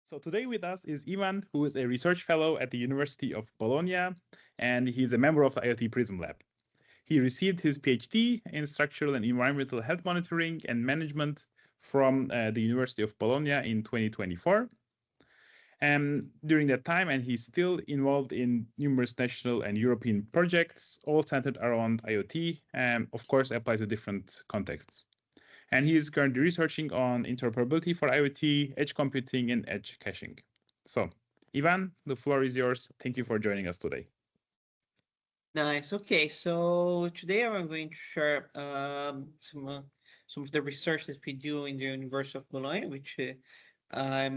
So today with us is Ivan, who is a research fellow at the University of Bologna, and he's a member of the IoT Prism Lab. He received his PhD in structural and environmental health monitoring and management from the University of Bologna in 2024. During that time, and he's still involved in numerous national and European projects, all centered around IoT, and of course apply to different contexts. And he is currently researching on interoperability for IoT, edge computing, and edge caching. So, Ivan, the floor is yours. Thank you for joining us today. Nice. Okay, so today I'm going to share some of the research that we do in the University of Bologna, which I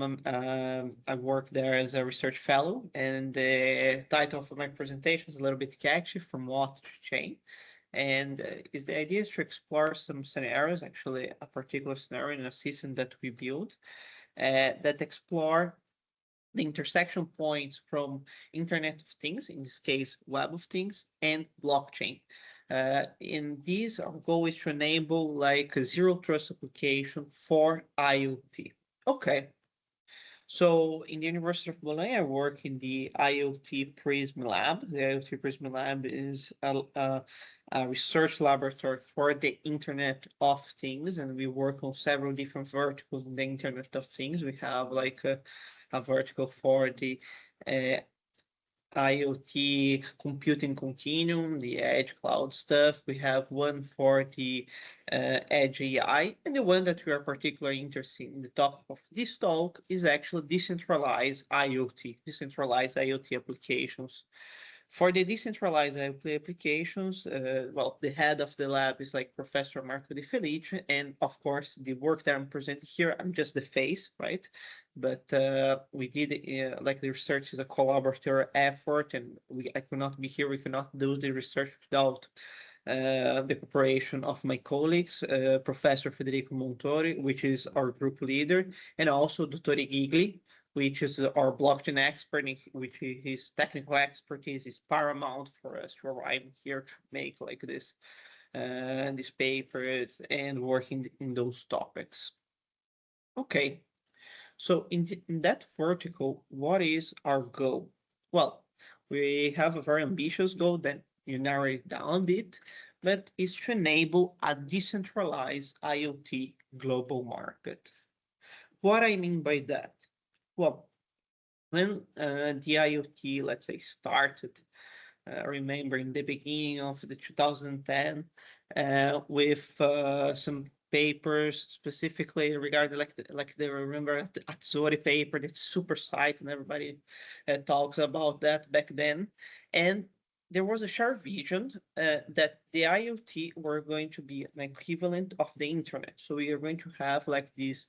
work there as a research fellow, and the title of my presentation is a little bit catchy, from WoT to chain. And the idea is to explore some scenarios, actually a particular scenario in a system that we build that explore the intersection points from Internet of Things, in this case, Web of Things, and blockchain. In these, our goal is to enable like a zero trust application for IoT. Okay. So in the University of Bologna, I work in the IoT Prism Lab. The IoT Prism Lab is a research laboratory for the Internet of Things, and we work on several different verticals in the Internet of Things. We have like a vertical for the IoT computing continuum, the edge cloud stuff. We have one for the edge AI, and the one that we are particularly interested in the topic of this talk is actually decentralized IoT applications. For the decentralized IoT applications, well, the head of the lab is like Professor Marco De Felice, and of course, the work that I'm presenting here, I'm just the face, right? But we did, like the research is a collaborative effort, and I could not be here, we could not do the research without the cooperation of my colleagues, Professor Federico Montori, which is our group leader, and also Dr. Gigli, which is our blockchain expert, which his technical expertise is paramount for us to arrive here to make like this, these papers and working in those topics. Okay, so in that vertical, what is our goal? Well, we have a very ambitious goal that you narrow it down a bit, but is to enable a decentralized IoT global market. What I mean by that? Well, when the IoT, let's say, started, remember in the beginning of the 2010, with some papers specifically regarding like they remember at ZONIA paper, that's super site, and everybody talks about that back then. And there was a shared vision that the IoT were going to be an equivalent of the internet. So we are going to have like this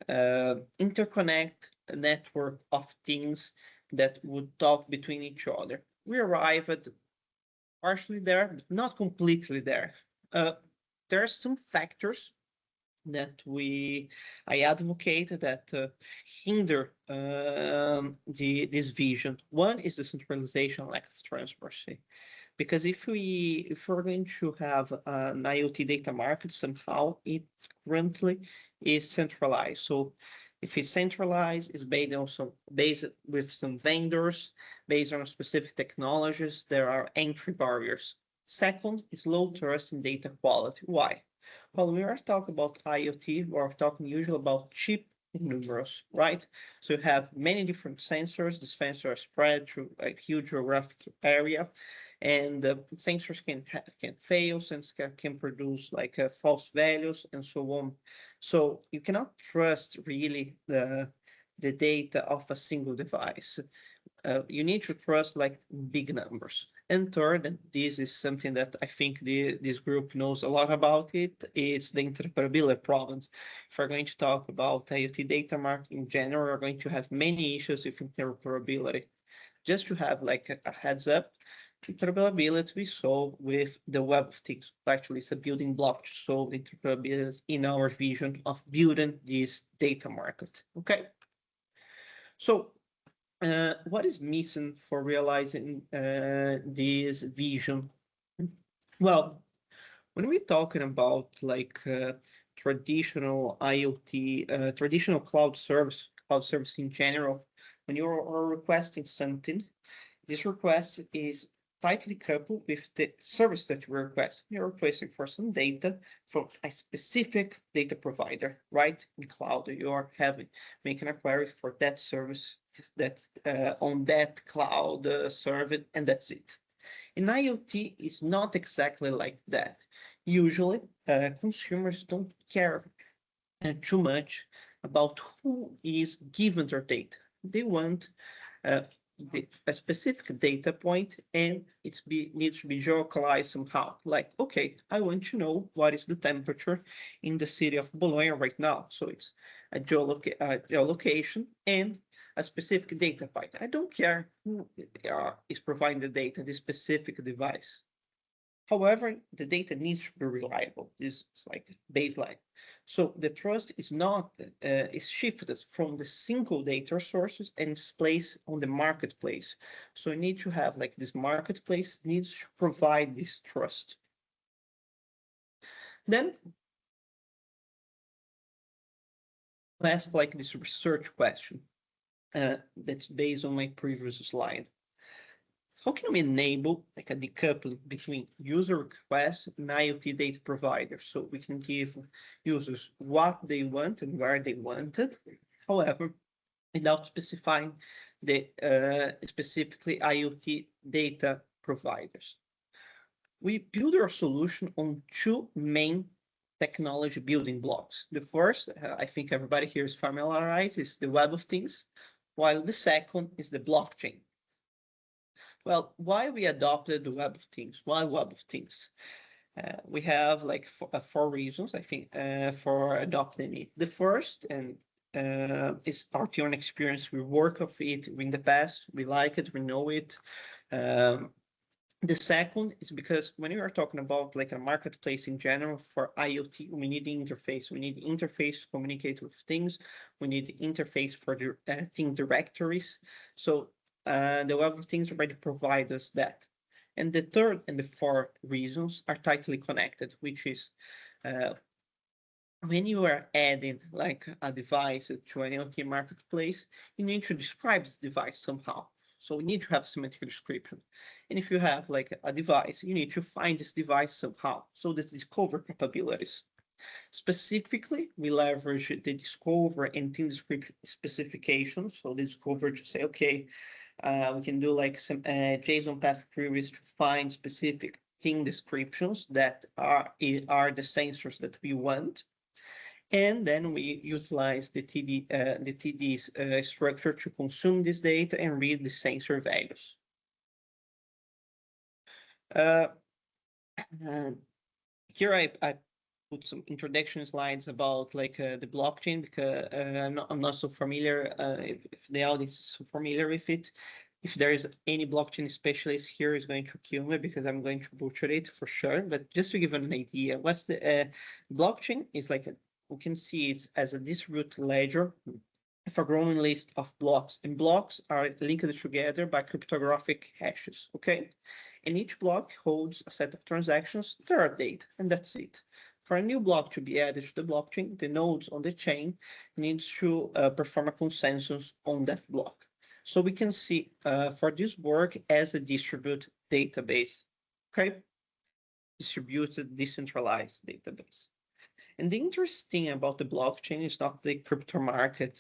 interconnect network of things that would talk between each other. We arrived partially there, but not completely there. There are some factors that I advocate that hinder this vision. One is the centralization, lack of transparency. Because if we're going to have an IoT data market, somehow it currently is centralized. So if it's centralized, it's based with some vendors, based on specific technologies, there are entry barriers. Second is low trust in data quality. Why? Well, when we are talking about IoT, we're talking usually about cheap numbers, right? So you have many different sensors. The sensors are spread through a huge geographic area, and the sensors can fail, sensors can produce like false values and so on. So you cannot trust really the data of a single device. You need to trust like big numbers. And third, and this is something that I think this group knows a lot about it's the interoperability problems. If we're going to talk about IoT data market in general, we're going to have many issues with interoperability. Just to have like a heads up, interoperability we solve with the Web of Things. Actually, it's a building block to solve interoperability in our vision of building this data market. Okay. So what is missing for realizing this vision? Well, when we're talking about like traditional IoT, traditional cloud service cloud service in general, when you are requesting something, this request is tightly coupled with the service that you request. You're requesting for some data from a specific data provider, right? In cloud, you are making a query for that service that on that cloud service, and that's it. In IoT, it's not exactly like that. Usually, consumers don't care too much about who is given their data. They want a specific data point, and it needs to be geolocalized somehow. Like, okay, I want to know what is the temperature in the city of Bologna right now. So it's a geolocation and a specific data point. I don't care who is providing the data, the specific device. However, the data needs to be reliable. This is like baseline. So the trust is not is shifted from the single data sources and is placed on the marketplace. So you need to have like this marketplace needs to provide this trust. Then I'll ask like this research question that's based on my previous slide. How can we enable like a decoupling between user requests and IoT data providers? So we can give users what they want and where they want it. However, without specifying the specifically IoT data providers. We build our solution on two main technology building blocks. The first, I think everybody here is familiarized, is the Web of Things, while the second is the blockchain. Well, why we adopted the Web of Things? Why Web of Things? We have like four reasons, I think, for adopting it. The first, and is our own experience. We work with it in the past. We like it. We know it. The second is because when you are talking about like a marketplace in general for IoT, we need the interface. We need the interface to communicate with things. We need the interface for the thing directories. So the Web of Things already provide us that. And the third and the fourth reasons are tightly connected, which is when you are adding like a device to an IoT marketplace, you need to describe this device somehow. So we need to have semantic description. And if you have like a device, you need to find this device somehow. So the discover capabilities. Specifically, we leverage the discover and thing description specifications. So the discover to say, okay, we can do like some JSON path queries to find specific thing descriptions that are the sensors that we want. And then we utilize the TD's structure to consume this data and read the sensor values. Here I put some introduction slides about like the blockchain because I'm not so familiar if the audience is so familiar with it. If there is any blockchain specialist here is going to kill me because I'm going to butcher it for sure. But just to give an idea, what's the blockchain is like we can see it as a distributed ledger with a growing list of blocks, and blocks are linked together by cryptographic hashes, okay? And each block holds a set of transactions that are data, and that's it. For a new block to be added to the blockchain, the nodes on the chain needs to perform a consensus on that block. So we can see for this work as a distributed database, okay? Distributed, decentralized database. And the interesting about the blockchain is not the crypto market,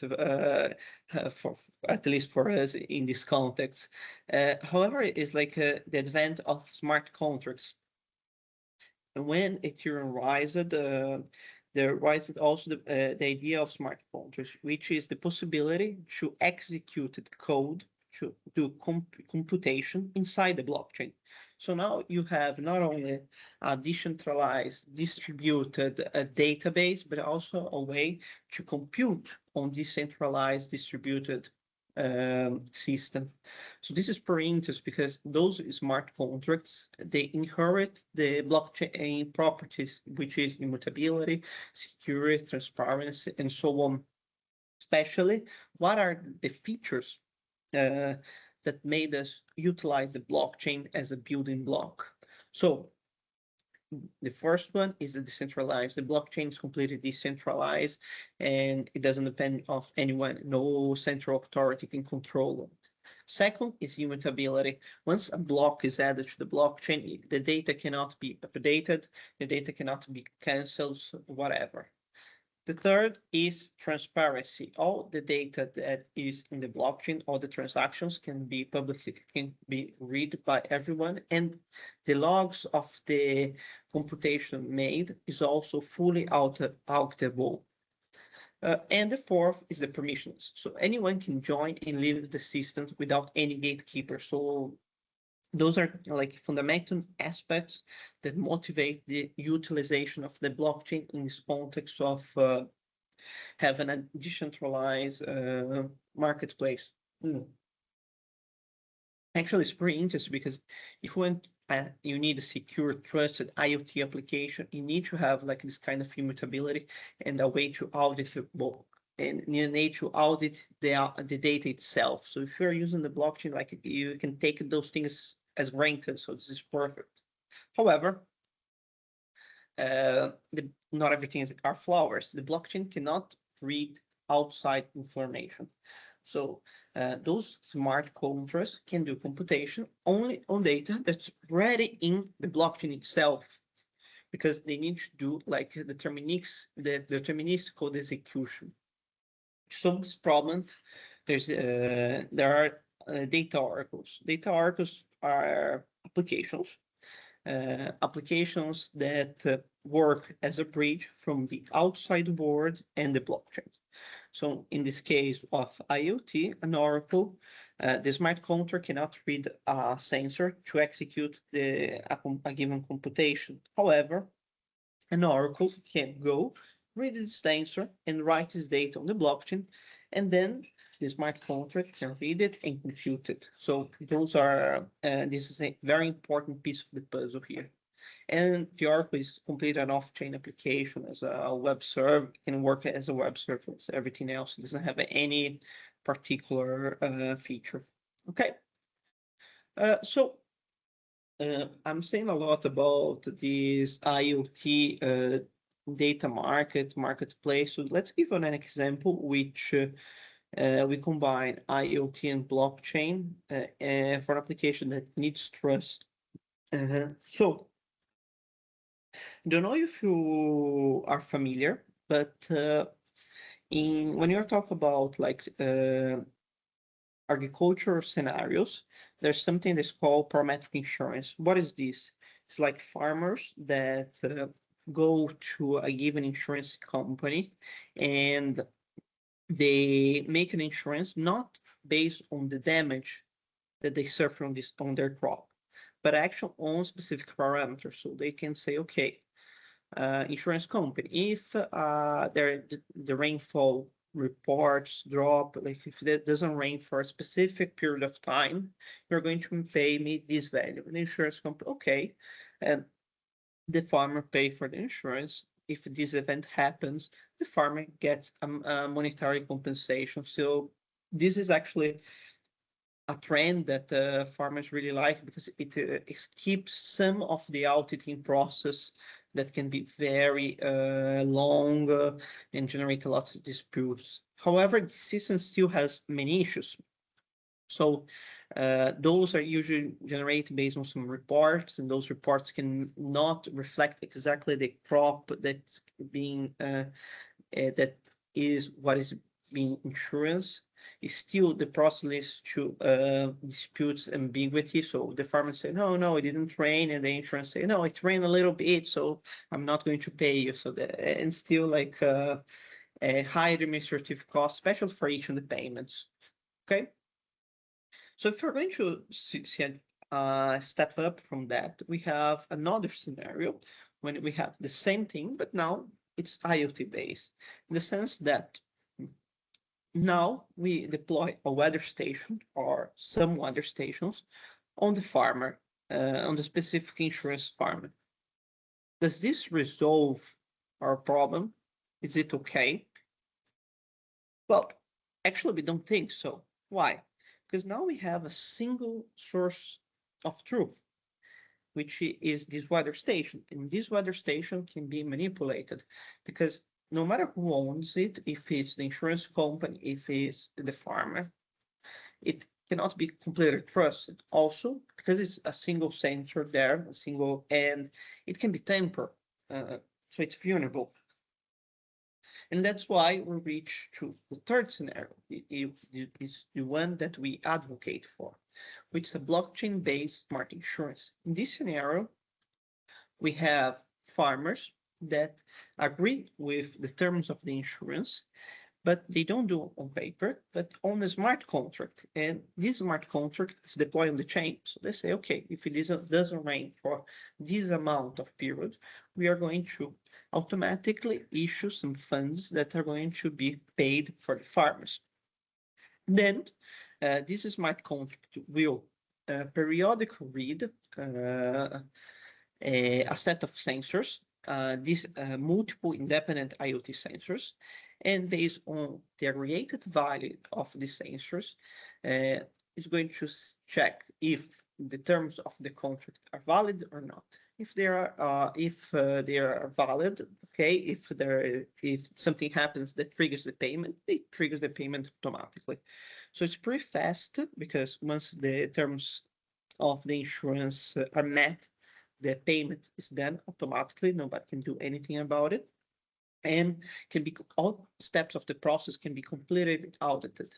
for at least for us in this context. However, it's like the advent of smart contracts. And when Ethereum rised, there rised also the idea of smart contracts, which is the possibility to execute the code to do computation inside the blockchain. So now you have not only a decentralized, distributed database, but also a way to compute on decentralized, distributed system. So this is pretty interesting because those smart contracts, they inherit the blockchain properties, which is immutability, security, transparency, and so on. Especially, what are the features that made us utilize the blockchain as a building block? So The first one is the decentralized. The blockchain is completely decentralized and it doesn't depend on anyone. No central authority can control it. Second is immutability. Once a block is added to the blockchain, the data cannot be updated, the data cannot be canceled, whatever. The third is transparency. All the data that is in the blockchain, all the transactions can be read by everyone, and the logs of the computation made is also fully auditable. And the fourth is the permissions. So anyone can join and leave the system without any gatekeeper. So those are like fundamental aspects that motivate the utilization of the blockchain in this context of having a decentralized marketplace. Actually, it's pretty interesting because if you need a secure, trusted IoT application, you need to have like this kind of immutability and a way to audit and you need to audit the data itself. So if you're using the blockchain, like you can take those things as granted. So this is perfect. However, not everything are flowers. The blockchain cannot read outside information. So those smart contracts can do computation only on data that's already in the blockchain itself, because they need to do like the deterministic code execution. To solve this problem, there are data oracles. Data oracles are applications that work as a bridge from the outside world and the blockchain. So in this case of IoT, an oracle, the smart contract cannot read a sensor to execute a given computation. However, an oracle can go read the sensor and write this data on the blockchain, and then the smart contract can read it and compute it. So those are, this is a very important piece of the puzzle here. And the Oracle is completely an off-chain application as a web server. It can work as a web server as everything else. It doesn't have any particular feature. Okay. So I'm saying a lot about this IoT data marketplace. So let's give an example which we combine IoT and blockchain for an application that needs trust. So don't know if you are familiar, but when you're talking about like agricultural scenarios, there's something that's called parametric insurance. What is this? It's like farmers that go to a given insurance company and they make an insurance not based on the damage that they suffer on their crop, but actually on specific parameters. So they can say, okay, insurance company, if the rainfall reports drop, like if it doesn't rain for a specific period of time, you're going to pay me this value. And the insurance company, okay, and the farmer pay for the insurance. If this event happens, the farmer gets a monetary compensation. So this is actually a trend that farmers really like, because it skips some of the auditing process that can be very long and generate a lot of disputes. However, the system still has many issues. So those are usually generated based on some reports, and those reports can not reflect exactly the crop that's being that is what is being insurance. Is still the process leads to disputes ambiguity. So the farmer say, no, it didn't rain, and the insurance say, no, it rained a little bit, so I'm not going to pay you. So and still like a high administrative cost, especially for each of the payments. Okay. So if we're going to see step up from that, we have another scenario when we have the same thing, but now it's IoT based, in the sense that now we deploy a weather station or some weather stations on the farmer, on the specific insurance farmer. Does this resolve our problem? Is it okay? Well, actually, we don't think so. Why? Because now we have a single source of truth. which is this weather station. And this weather station can be manipulated because no matter who owns it, if it's the insurance company, if it's the farmer, it cannot be completely trusted. Also, because it's a single sensor there, and it can be tampered, so it's vulnerable. And that's why we reach to the third scenario. It is the one that we advocate for, which is a blockchain-based smart insurance. In this scenario, we have farmers that agree with the terms of the insurance, but they don't do it on paper, but on a smart contract. And this smart contract is deployed on the chain. So they say, okay, if it doesn't rain for this amount of period, we are going to automatically issue some funds that are going to be paid for the farmers. Then this smart contract will periodically read a set of sensors, these multiple independent IoT sensors, and based on the aggregated value of the sensors, it's going to check if the terms of the contract are valid or not. If they are valid, okay. If something happens that triggers the payment, it triggers the payment automatically. So it's pretty fast because once the terms of the insurance are met, the payment is done automatically. Nobody can do anything about it, and all steps of the process can be completely audited.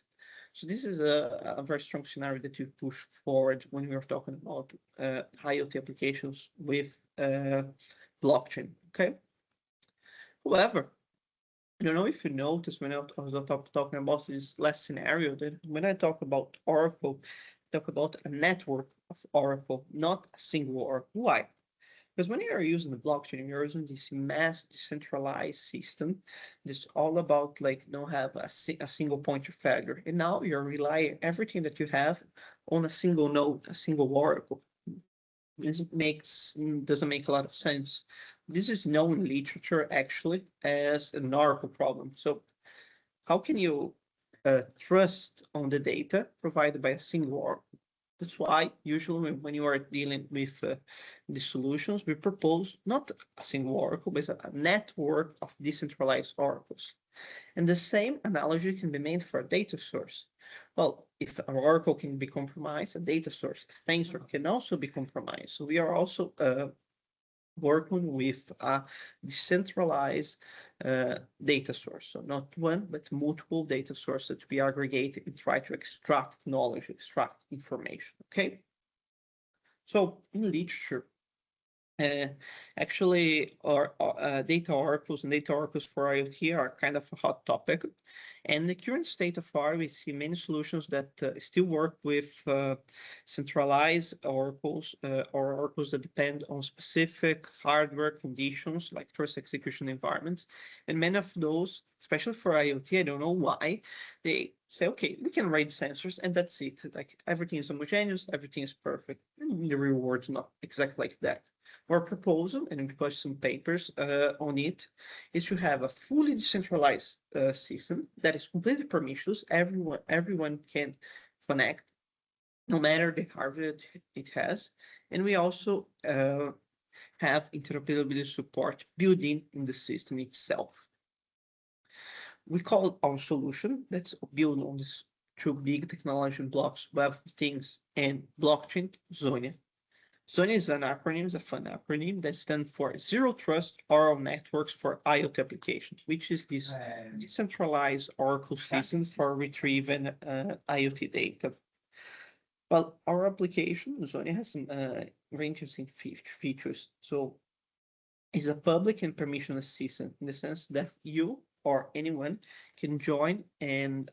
So this is a very strong scenario that you push forward when we are talking about IoT applications with blockchain. Okay. However, I don't know if you noticed when I was talking about this last scenario that when I talk about Oracle, I talk about a network of Oracle, not a single Oracle. Why? Because when you're using the blockchain, you're using this mass decentralized system. It's all about like don't have a single point of failure. And now you're relying everything that you have on a single node, a single Oracle. This doesn't make a lot of sense. This is known in literature actually as an Oracle problem. So how can you trust on the data provided by a single Oracle? That's why usually when you are dealing with the solutions, we propose not a single Oracle, but a network of decentralized oracles. And the same analogy can be made for a data source. Well, if an oracle can be compromised, a data source, a sensor can also be compromised. So we are also working with a decentralized data source. So not one, but multiple data sources that we aggregate and try to extract knowledge, extract information, okay? So in literature, actually, our data oracles and data oracles for IoT are kind of a hot topic. And the current state of art, we see many solutions that still work with centralized oracles or oracles that depend on specific hardware conditions like trust execution environments. And many of those, especially for IoT, I don't know why, they say, okay, we can write sensors and that's it. Like everything is homogeneous, everything is perfect. And the real world's not exactly like that. Our proposal, and we published some papers on it, is to have a fully decentralized system that is completely permissionless. Everyone can connect, no matter the hardware it has. And we also have interoperability support built in the system itself. We call our solution that's built on these two big technology blocks, Web of Things and blockchain, ZONIA. ZONIA is an acronym, it's a fun acronym that stands for Zero Trust Oral Networks for IoT Applications, which is this decentralized Oracle system for retrieving IoT data. Well, our application, ZONIA, has some very interesting features. So it's a public and permissionless system in the sense that you or anyone can join and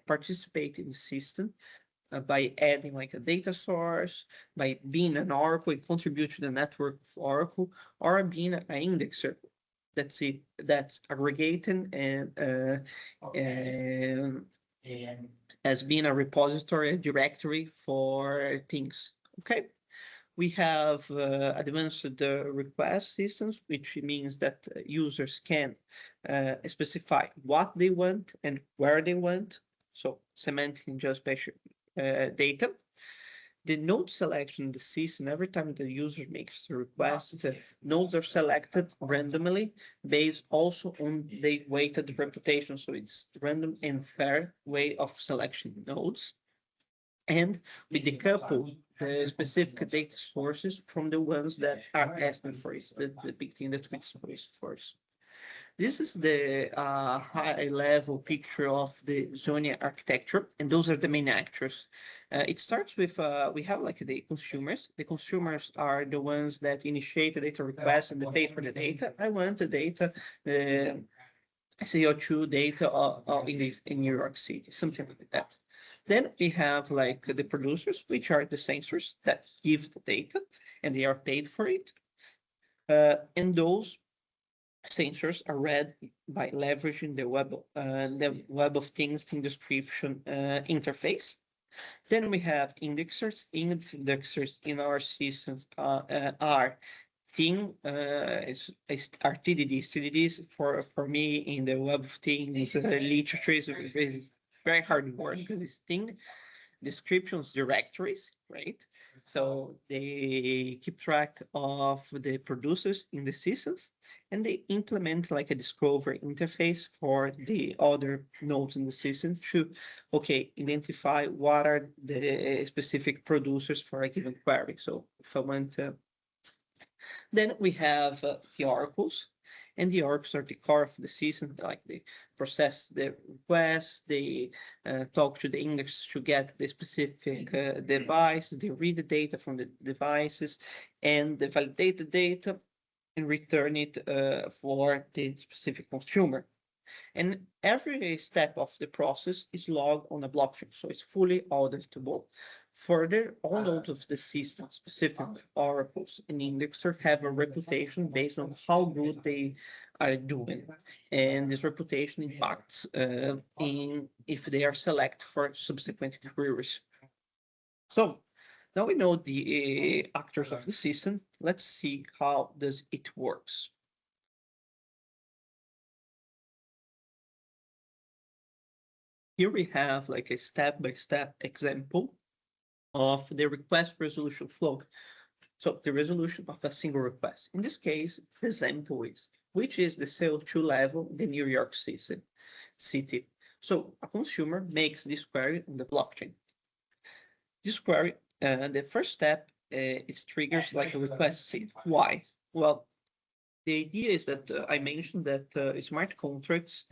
participate in the system by adding like a data source, by being an Oracle and contribute to the network of Oracle, or being an indexer. That's it. That's aggregating and as being a repository, a directory for things. Okay. We have advanced request systems, which means that users can specify what they want and where they want. So semantic and geospatial data. the node selection in the system, every time the user makes a request, nodes are selected randomly based also on the weighted reputation. So it's random and fair way of selection nodes. And we decouple the specific data sources from the ones that are asking for it, the big thing that we discussed first. This is the high-level picture of the ZONIA architecture, and those are the main actors. It starts with, we have like the consumers. The consumers are the ones that initiate the data request and they pay for the data. I want the data, the CO2 data in New York City, something like that. Then we have like the producers, which are the sensors that give the data and they are paid for it. And those sensors are read by leveraging the Web of Things thing description interface. Then we have indexers. Indexers in our systems are TDDs. TDDs for me in the Web of Things literature is very hard work because it's thing descriptions directories, right? So they keep track of the producers in the systems and they implement like a discovery interface for the other nodes in the system to, okay, identify what are the specific producers for a given query. So if I want to, then we have the oracles. And the oracles are the core of the system, like they process the requests, they talk to the index to get the specific device, they read the data from the devices, and they validate the data and return it for the specific consumer. And every step of the process is logged on a blockchain, so it's fully auditable. Further, all nodes of the system, specific oracles and indexers, have a reputation based on how good they are doing. And this reputation impacts in if they are selected for subsequent queries. So now we know the actors of the system. Let's see how does it works. Here we have like a step-by-step example of the request resolution flow. So the resolution of a single request. In this case, the example is, which is the CO2 level in the New York City. So a consumer makes this query on the blockchain. This query, the first step, it triggers like a request seed. Why? Well, the idea is that I mentioned that smart contracts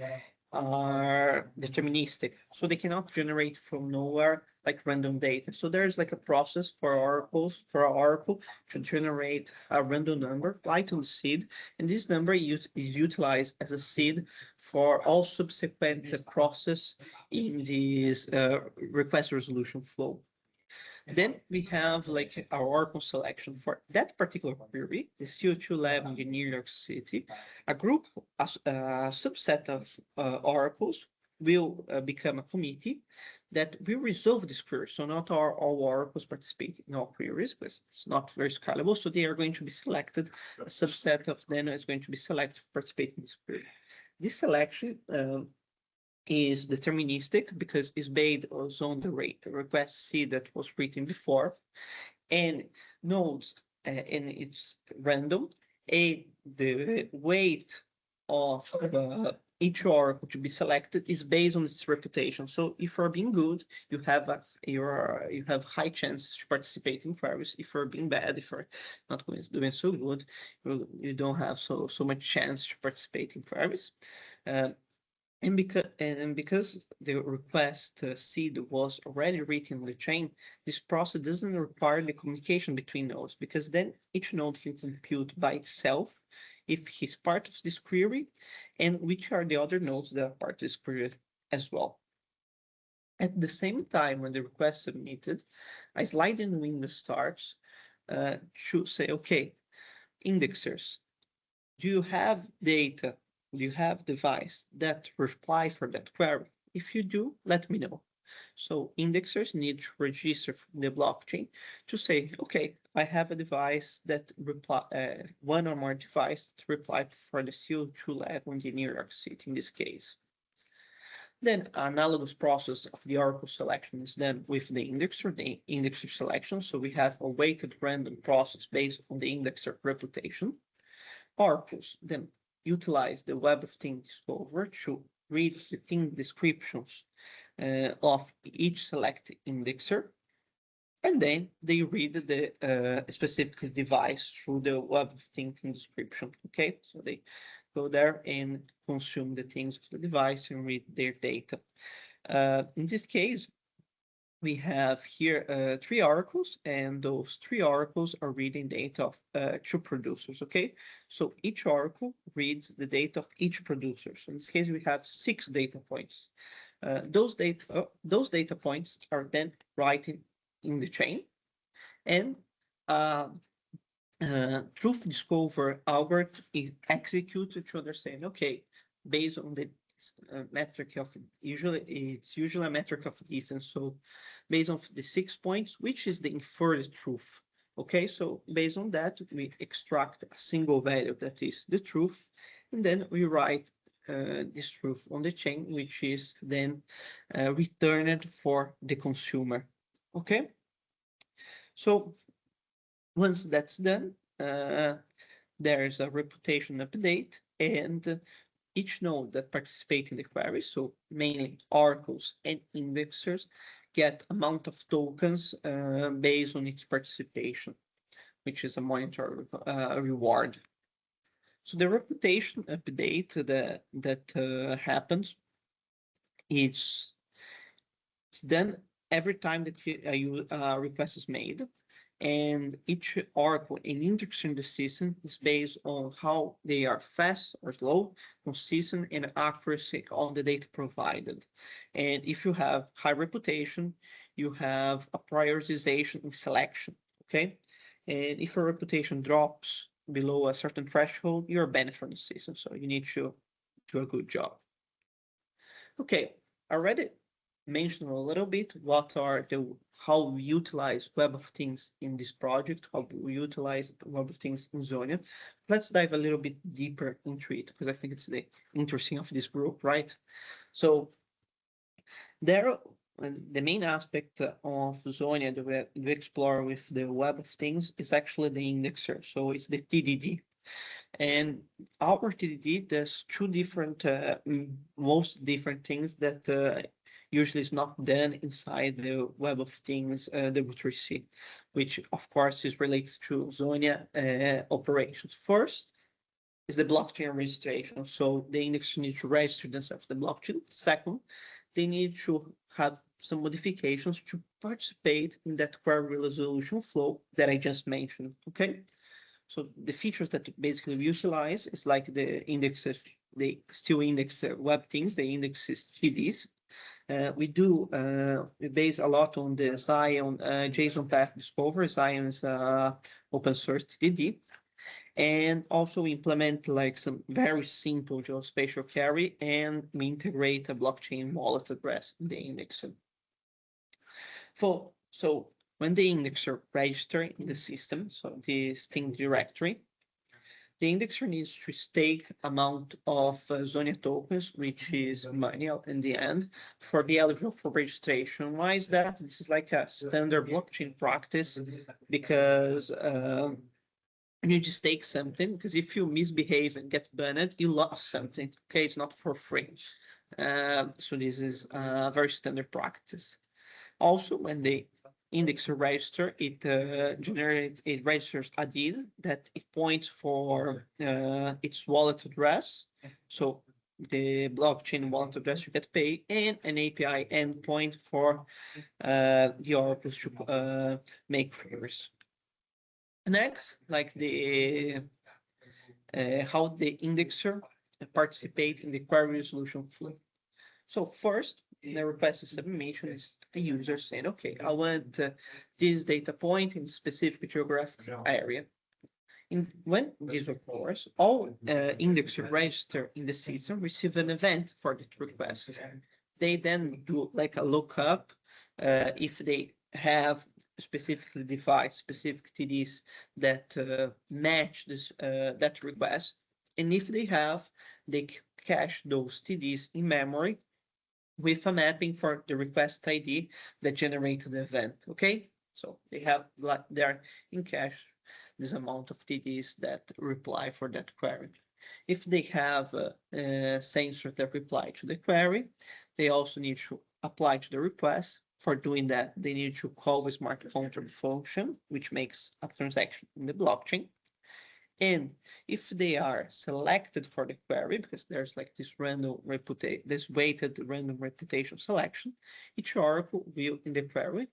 are deterministic, so they cannot generate from nowhere like random data. So there's like a process for oracles, for our oracle to generate a random number, right on the seed, and this number is utilized as a seed for all subsequent process in this request resolution flow. Then we have like our oracle selection for that particular query, the CO2 level in New York City. A group, a subset of oracles will become a committee that will resolve this query. So not all oracles participate in all queries, but it's not very scalable. So they are going to be selected. A subset of them is going to be selected to participate in this query. This selection is deterministic because it's based on the request seed that was written before, and nodes and it's random. The weight of each oracle to be selected is based on its reputation. So if you're being good, you have high chances to participate in queries. If you're being bad, if you're not doing so good, you don't have so much chance to participate in queries. And because the request seed was already written on the chain, this process doesn't require the communication between nodes, because then each node can compute by itself if he's part of this query and which are the other nodes that are part of this query as well. At the same time, when the request is submitted, a sliding window starts to say, okay, indexers, do you have data? Do you have device that reply for that query? If you do, let me know. So indexers need to register from the blockchain to say, okay, I have a device that reply, one or more devices to reply for the CO2 level in the New York City in this case. Then analogous process of the oracle selection is done with the indexer selection. So we have a weighted random process based on the indexer reputation. Oracles then utilize the Web of Things Discover to read the thing descriptions of each selected indexer, and then they read the specific device through the Web of Things description. Okay, so they go there and consume the things of the device and read their data. In this case, we have here 3 oracles, and those 3 oracles are reading data of 2 producers, okay? So each oracle reads the data of each producer. So in this case, we have 6 data points. Those data points are then written in the chain, and truth discover algorithm is executed to understand, okay, based on the metric of it's usually a metric of distance. So based on the 6 points, which is the inferred truth. Okay, so based on that, we extract a single value that is the truth, and then we write this truth on the chain, which is then returned for the consumer. Okay, so once that's done, there's a reputation update, and each node that participates in the query, so mainly oracles and indexers, get amount of tokens based on its participation, which is a monetary reward. So the reputation update that happens, it's done every time that a request is made, and each oracle and indexer in the system is based on how they are fast or slow, consistent, and accuracy on the data provided. And if you have high reputation, you have a prioritization in selection, okay? And if your reputation drops below a certain threshold, you're banned from the system, so you need to do a good job. Okay, already mention a little bit how we utilize Web of Things in this project, how we utilize Web of Things in ZONIA. Let's dive a little bit deeper into it, because I think it's the interesting of this group, right? So the main aspect of ZONIA that we explore with the Web of Things is actually the indexer. So it's the TDD. And our TDD does 2 different, most different things that usually is not done inside the Web of Things, the W3C, which of course is related to ZONIA operations. First is the blockchain registration. So the indexer needs to register themselves the blockchain. Second, they need to have some modifications to participate in that query resolution flow that I just mentioned, okay? So the features that basically we utilize is like the indexer, they still index web things, they index TDs. We base a lot on the Zion JSON path discovery. Zion is open source TDD. And also we implement like some very simple geospatial query, and we integrate a blockchain wallet address in the indexer. So when the indexer registers in the system, so the string directory, the indexer needs to stake amount of ZONIA tokens, which is money in the end, for be eligible for registration. Why is that? This is like a standard blockchain practice, because you need to stake something, because if you misbehave and get banned, you lost something. Okay, it's not for free. So this is a very standard practice. Also, when the indexer register, it registers a deed that it points for its wallet address. So the blockchain wallet address you get paid, and an API endpoint for the oracles to make queries. Next, like the how the indexer participate in the query resolution flow. So first, the request submission is a user saying, okay, I want this data point in specific geographic area. When this occurs, all indexer register in the system receive an event for the request. They then do like a lookup if they have specifically defined specific TDs that match this that request, and if they have, they cache those TDs in memory with a mapping for the request ID that generated the event, okay? So they have like there in cache this amount of TDs that reply for that query. If they have a sensor that reply to the query, they also need to apply to the request. For doing that, they need to call a smart contract function, which makes a transaction in the blockchain. And if they are selected for the query, because there's like this weighted random reputation selection, each oracle will in the query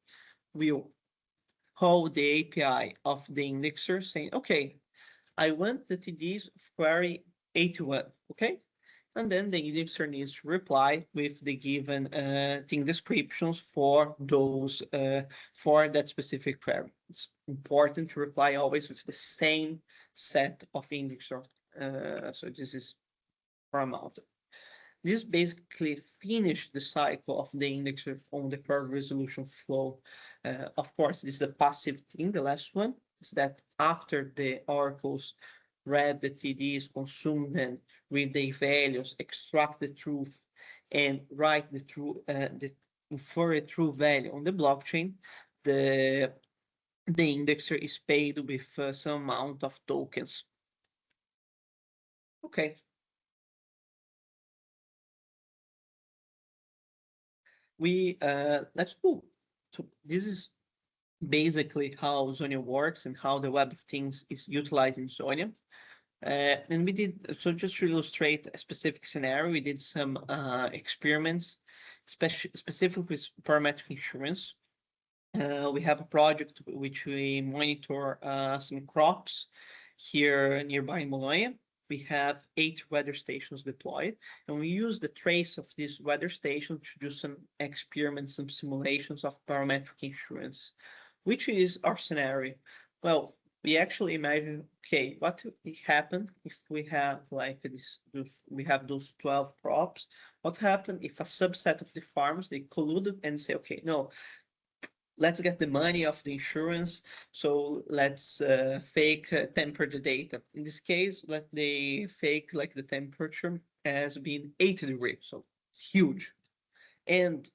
will call the API of the indexer saying, okay, I want the TDs of query 81, okay? And then the indexer needs to reply with the given thing descriptions for those for that specific query. It's important to reply always with the same set of indexer. So this is paramount. This basically finished the cycle of the indexer on the query resolution flow. Of course, this is a passive thing. The last one is that after the oracles read the TDs, consume them, read the values, extract the truth, and write the true, infer a true value on the blockchain, the indexer is paid with some amount of tokens. Okay. Let's go. So this is basically how ZONIA works and how the Web of Things is utilizing ZONIA. And we did, so just to illustrate a specific scenario, we did some experiments, specifically with parametric insurance. We have a project which we monitor some crops here nearby in Bologna. We have 8 weather stations deployed, and we use the trace of this weather station to do some experiments, some simulations of parametric insurance. Which is our scenario? Well, we actually imagine, okay, what would happen if we have like this, we have those 12 crops? What happened if a subset of the farms, they colluded and say, okay, no, let's get the money of the insurance, so let's fake temper the data. In this case, let they fake like the temperature as being 80 degrees, so it's huge. And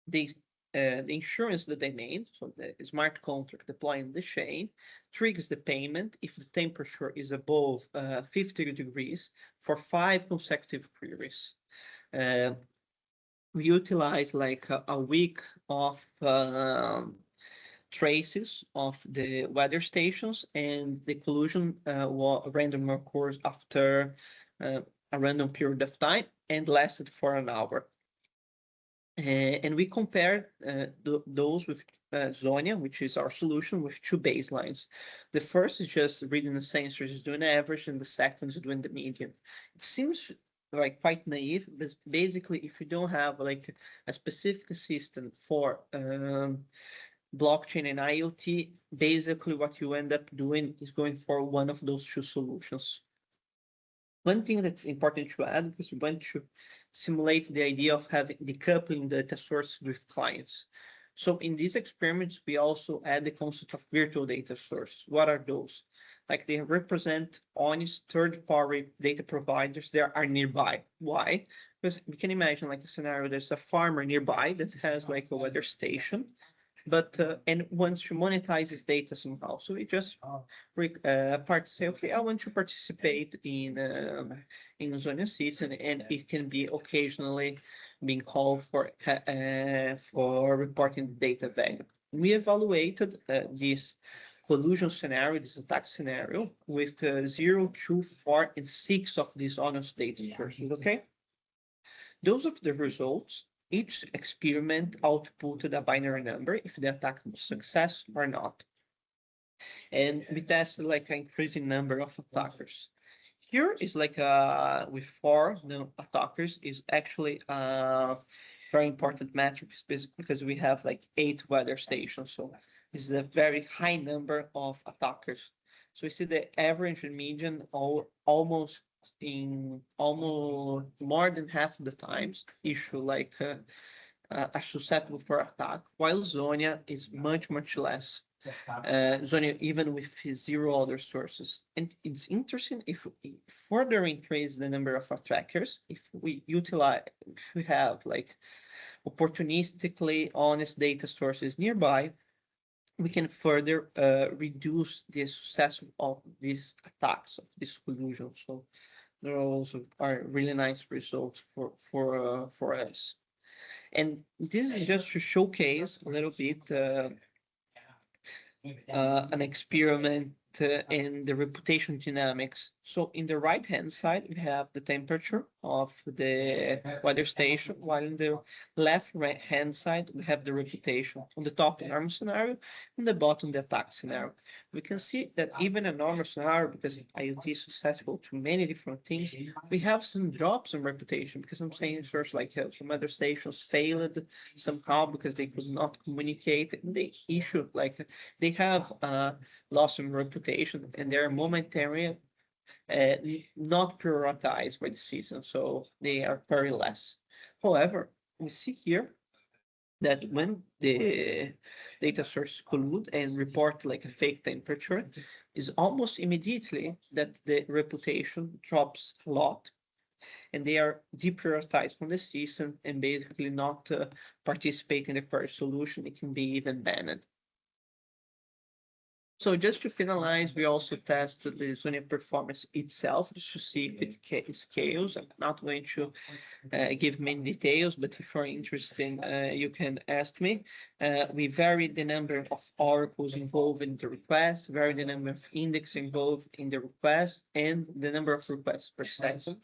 the insurance that they made, so the smart contract deploying the chain, triggers the payment if the temperature is above 50 degrees for 5 consecutive queries. We utilize like a week of traces of the weather stations, and the collusion random occurs after a random period of time and lasted for an hour. And we compared those with ZONIA, which is our solution, with 2 baselines. The first is just reading the sensors, doing the average, and the second is doing the median. It seems like quite naive, but basically, if you don't have like a specific system for blockchain and IoT, basically what you end up doing is going for one of those 2 solutions. One thing that's important to add is we want to simulate the idea of having decoupling data sources with clients. So in these experiments, we also add the concept of virtual data sources. What are those? Like they represent honest third-party data providers that are nearby. Why? Because we can imagine like a scenario, there's a farmer nearby that has like a weather station, but and wants to monetize his data somehow. So we just say, okay, I want to participate in ZONIA system, and it can be occasionally being called for reporting data value. We evaluated this collusion scenario, this attack scenario, with 0, 2, 4, and 6 of these honest data sources. Okay, those of the results. Each experiment outputted a binary number if the attack was success or not. And we tested like an increasing number of attackers. Here is like with 4 attackers is actually a very important metric because we have like 8 weather stations. So this is a very high number of attackers. So we see the average and median almost more than half of the times issue like a susceptible for attack, while ZONIA is much less. ZONIA even with 0 other sources. And it's interesting if we further increase the number of trackers, if we have like opportunistically honest data sources nearby, we can further reduce the success of these attacks, of this collusion. So there also are really nice results for us. And this is just to showcase a little bit an experiment in the reputation dynamics. So in the right-hand side, we have the temperature of the weather station, while in the left-hand side, we have the reputation. On the top, the normal scenario, on the bottom, the attack scenario. We can see that even a normal scenario, because IoT is susceptible to many different things, we have some drops in reputation, because some sensors, like some weather stations, failed somehow because they could not communicate. They issued, like, they have loss in reputation, and they're momentary, not prioritized by the system, so they are very less. However, we see here that when the data source collude and report like a fake temperature, is almost immediately that the reputation drops a lot, and they are deprioritized from the system and basically not participate in the query solution. It can be even banned. So just to finalize, we also tested the ZONIA performance itself just to see if it scales. I'm not going to give many details, but if you're interested, you can ask me. We varied the number of oracles involved in the request, varied the number of index involved in the request, and the number of requests per second.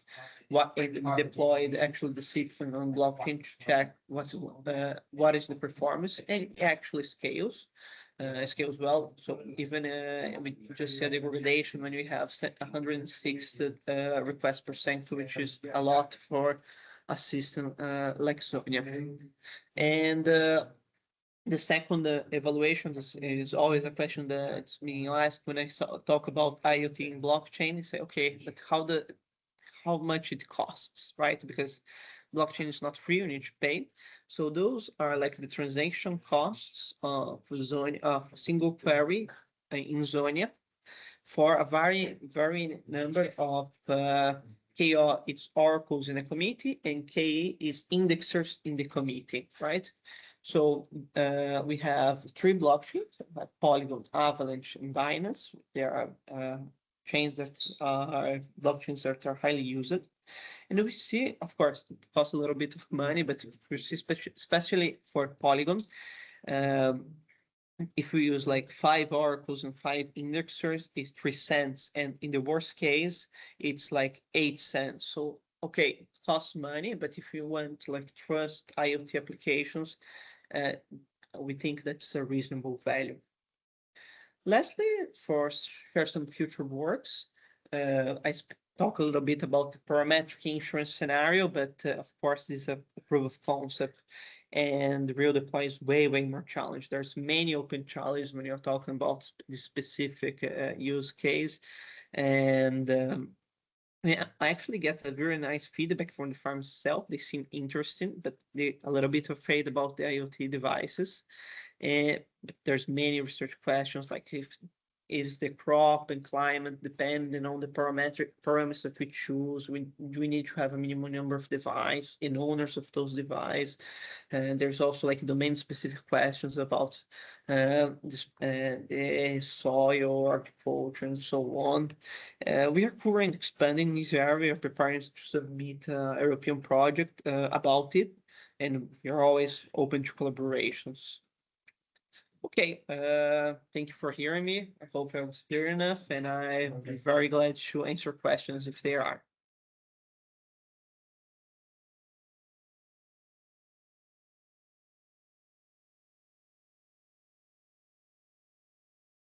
Deployed actually the system on blockchain to check what is the performance, and it actually scales. Scales well. So even we just said degradation when we have 106 requests per second, which is a lot for a system like ZONIA. And the second evaluation is always a question that's being asked when I talk about IoT and blockchain. You say, okay, but how much it costs, right? Because blockchain is not free, you need to pay. So those are like the transaction costs for ZONIA, of a single query in ZONIA for a very number of KO, it's oracles in a committee, and KE is indexers in the committee, right? So we have 3 blockchains, Polygon, Avalanche, and Binance. There are chains that are blockchains that are highly used. And we see, of course, it costs a little bit of money, but we see especially for Polygon, if we use like 5 oracles and 5 indexers, it's 3 cents. And in the worst case, it's like 8 cents. So, okay, it costs money, but if you want to like trust IoT applications, we think that's a reasonable value. Lastly, for share some future works, I talk a little bit about the parametric insurance scenario, but of course, this is a proof of concept, and the real deploy is way more challenged. There's many open challenges when you're talking about this specific use case, and I actually get a very nice feedback from the farms itself. They seem interesting, but they're a little bit afraid about the IoT devices. But there's many research questions, like if is the crop and climate depending on the parametric parameters that we choose? We need to have a minimum number of devices and owners of those devices. And there's also like domain-specific questions about the soil, agriculture, and so on. We are currently expanding this area, preparing to submit a European project about it, and we are always open to collaborations. Okay, thank you for hearing me. I hope I was clear enough, and I'm very glad to answer questions if there are.